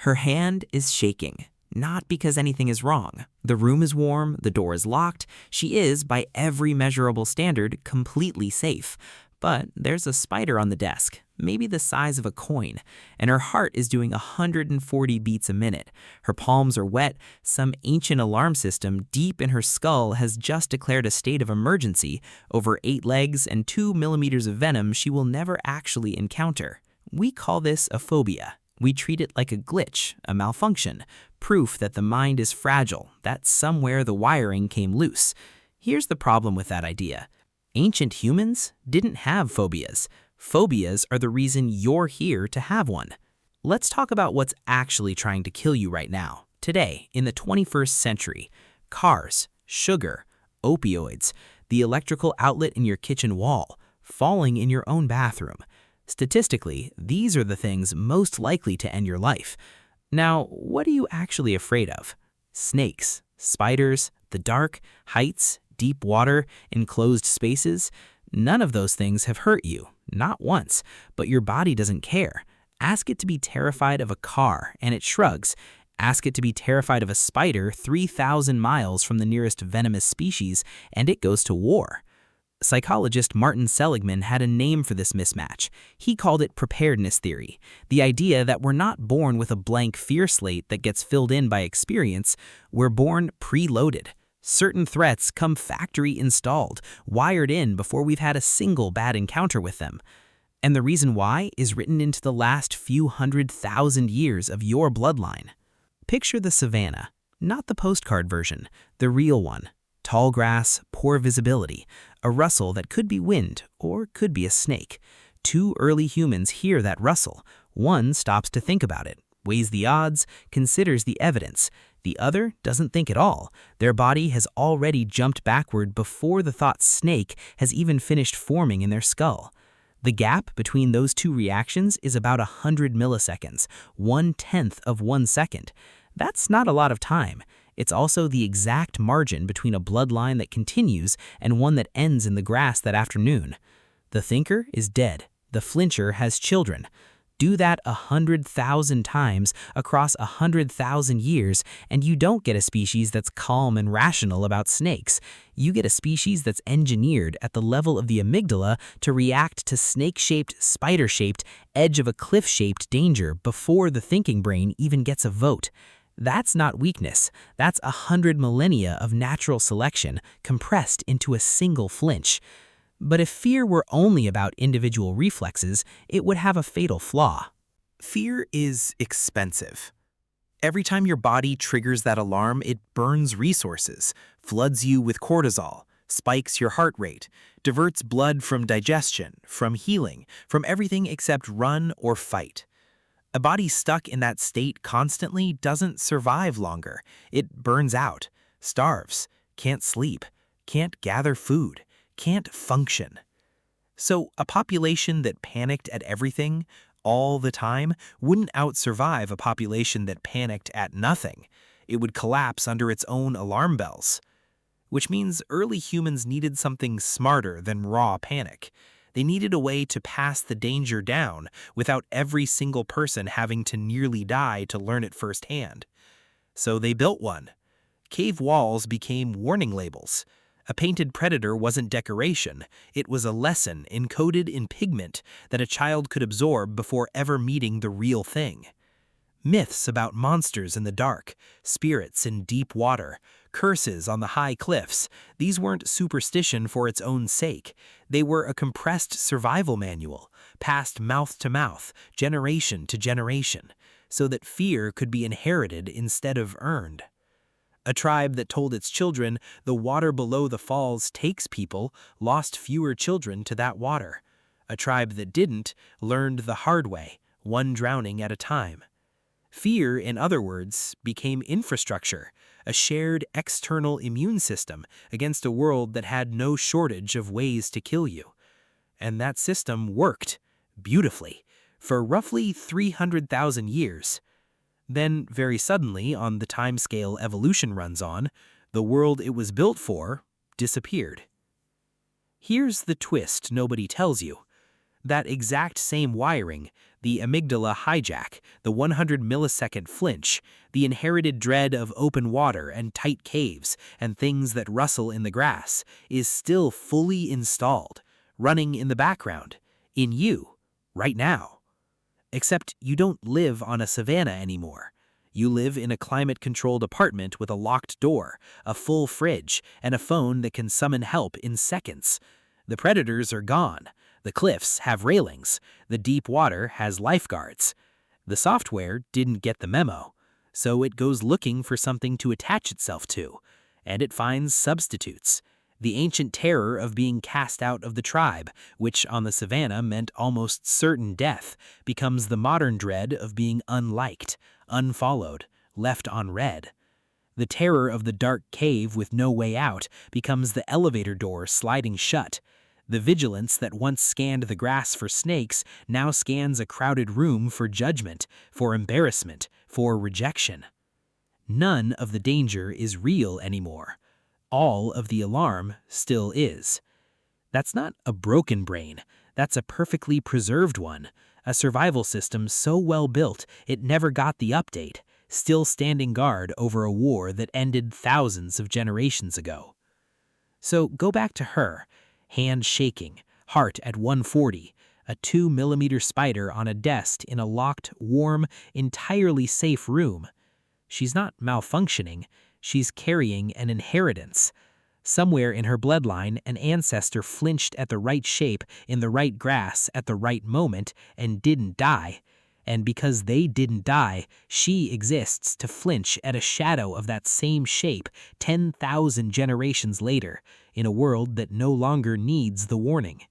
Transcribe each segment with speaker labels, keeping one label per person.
Speaker 1: Her hand is shaking, not because anything is wrong. The room is warm, the door is locked, she is, by every measurable standard, completely safe. But there's a spider on the desk, maybe the size of a coin, and her heart is doing 140 beats a minute. Her palms are wet, some ancient alarm system deep in her skull has just declared a state of emergency over 8 legs and 2 millimeters of venom she will never actually encounter. We call this a phobia. We treat it like a glitch, a malfunction, proof that the mind is fragile, that somewhere the wiring came loose. Here's the problem with that idea. Ancient humans didn't have phobias. Phobias are the reason you're here to have one. Let's talk about what's actually trying to kill you right now, today, in the 21st century. Cars, sugar, opioids, the electrical outlet in your kitchen wall, falling in your own bathroom. Statistically, these are the things most likely to end your life. Now, what are you actually afraid of? Snakes, spiders, the dark, heights, deep water, enclosed spaces? None of those things have hurt you, not once, but your body doesn't care. Ask it to be terrified of a car, and it shrugs. Ask it to be terrified of a spider 3,000 miles from the nearest venomous species, and it goes to war. Psychologist Martin Seligman had a name for this mismatch. He called it preparedness theory, the idea that we're not born with a blank fear slate that gets filled in by experience, we're born preloaded. Certain threats come factory installed, wired in before we've had a single bad encounter with them. And the reason why is written into the last few 100,000 years of your bloodline. Picture the savanna, not the postcard version, the real one. Tall grass, poor visibility, a rustle that could be wind or could be a snake. 2 early humans hear that rustle. One stops to think about it, weighs the odds, considers the evidence. The other doesn't think at all. Their body has already jumped backward before the thought snake has even finished forming in their skull. The gap between those 2 reactions is about 100 milliseconds, 1/10 of 1 second. That's not a lot of time. It's also the exact margin between a bloodline that continues and one that ends in the grass that afternoon. The thinker is dead. The flincher has children. Do that 100,000 times across 100,000 years, and you don't get a species that's calm and rational about snakes. You get a species that's engineered at the level of the amygdala to react to snake-shaped, spider-shaped, edge-of-a-cliff-shaped danger before the thinking brain even gets a vote. That's not weakness. That's 100 millennia of natural selection compressed into a single flinch. But if fear were only about individual reflexes, it would have a fatal flaw.
Speaker 2: Fear is expensive. Every time your body triggers that alarm, it burns resources, floods you with cortisol, spikes your heart rate, diverts blood from digestion, from healing, from everything except run or fight. A body stuck in that state constantly doesn't survive longer. It burns out, starves, can't sleep, can't gather food, can't function. So a population that panicked at everything, all the time, wouldn't outsurvive a population that panicked at nothing. It would collapse under its own alarm bells. Which means early humans needed something smarter than raw panic. They needed a way to pass the danger down without every single person having to nearly die to learn it firsthand. So they built one. Cave walls became warning labels. A painted predator wasn't decoration, it was a lesson encoded in pigment that a child could absorb before ever meeting the real thing. Myths about monsters in the dark, spirits in deep water, curses on the high cliffs, these weren't superstition for its own sake. They were a compressed survival manual, passed mouth to mouth, generation to generation, so that fear could be inherited instead of earned. A tribe that told its children the water below the falls takes people lost fewer children to that water. A tribe that didn't learned the hard way, one drowning at a time. Fear, in other words, became infrastructure, a shared external immune system against a world that had no shortage of ways to kill you. And that system worked, beautifully, for roughly 300,000 years. Then, very suddenly, on the timescale evolution runs on, the world it was built for disappeared. Here's the twist nobody tells you. That exact same wiring, the amygdala hijack, the 100-millisecond flinch, the inherited dread of open water and tight caves and things that rustle in the grass, is still fully installed, running in the background, in you, right now. Except you don't live on a savanna anymore. You live in a climate-controlled apartment with a locked door, a full fridge, and a phone that can summon help in seconds. The predators are gone. The cliffs have railings. The deep water has lifeguards. The software didn't get the memo, so it goes looking for something to attach itself to, and it finds substitutes. The ancient terror of being cast out of the tribe, which on the savanna meant almost certain death, becomes the modern dread of being unliked, unfollowed, left on red. The terror of the dark cave with no way out becomes the elevator door sliding shut. The vigilance that once scanned the grass for snakes now scans a crowded room for judgment, for embarrassment, for rejection. None of the danger is real anymore. All of the alarm still is. That's not a broken brain. That's a perfectly preserved one. A survival system so well built it never got the update, still standing guard over a war that ended thousands of generations ago. So go back to her, hand shaking, heart at 140, a 2-millimeter spider on a desk in a locked, warm, entirely safe room. She's not malfunctioning, she's carrying an inheritance. Somewhere in her bloodline, an ancestor flinched at the right shape in the right grass at the right moment and didn't die. And because they didn't die, she exists to flinch at a shadow of that same shape 10,000 generations later, in a world that no longer needs the warning.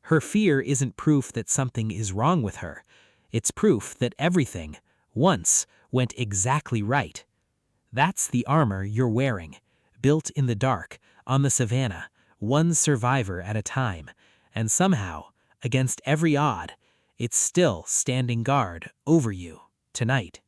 Speaker 2: Her fear isn't proof that something is wrong with her. It's proof that everything, once, went exactly right. That's the armor you're wearing, built in the dark, on the savanna, one survivor at a time, and somehow, against every odd, it's still standing guard over you tonight.